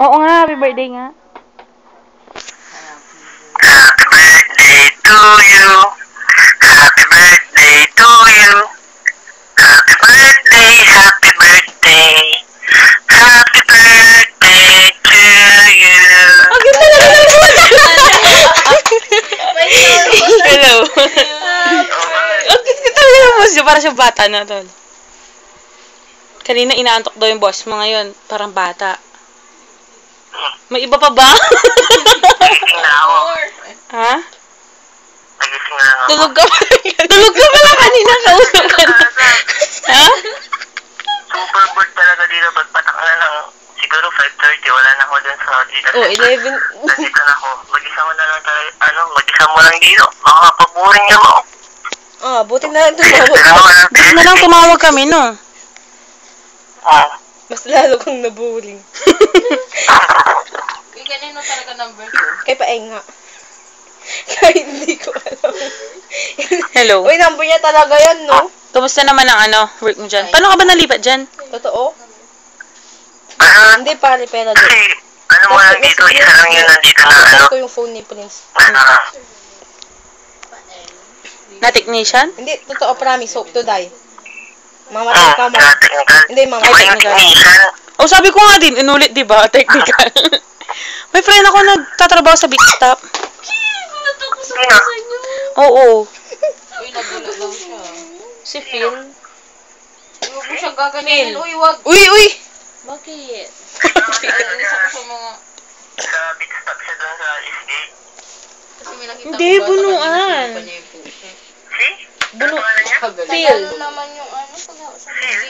Oo nga, happy birthday nga. Happy birthday to you. Happy birthday to you. Happy birthday, happy birthday. Happy birthday to you. Ang ganda na lang po! Hello. Ang ganda na lang po. Para siya bata na, tol. Kanina inaantok daw yung boss mo, ngayon parang bata. May iba pa ba? Nagising na ako. Ha? Nagising na ako. Tulog ka pa. Tulog ka pala kanina. Kausap ka na. Ha? Super bored talaga dito. Pagpatak na lang. Siguro 5:30. Wala na ako dun sa dito. Oh, 11. Nandito na ako. Mag-isa mo na lang talaga. Mag-isa mo lang dito. Makapaboring niya mo. Ah, buti na lang tumawag. Buti na lang tumawag kami, no? Mas lalo kang nabuling. Yung kanino talaga number 2? Kay Paeng nga. Kahit hindi ko alam. Hello. Uy, number niya talaga yan, no? Kamusta naman ang work mo dyan? Paano ka ba nalipat dyan? Totoo? Hindi pare, pera doon. Kasi, mo lang dito. Isa lang yun nandito na Saan ko yung phone ni Prince? Na technician? Hindi, totoo, promise. Hope to die. Mamatay ka mo. Technical. Hindi, mamatay Yung ka. technician. Oh, sabi ko nga din, inulit, di ba? Technical. May friend ako nagtatrabaho sa Big Stop. Sino? Oo. Uy, nagulat daw siya. Si Phil. Huwag mo siyang gaganyanin. Uy, wag. Uy, uy! Bakit? Isa ko sa mga... Sa big stop siya doon sa Eastgate. Kasi may nakita Hindi, ko bata bunuan. kanina, sinupa niya yung puso. See? Buno. Ano niya? Phil. Ano naman yung ano? Phil?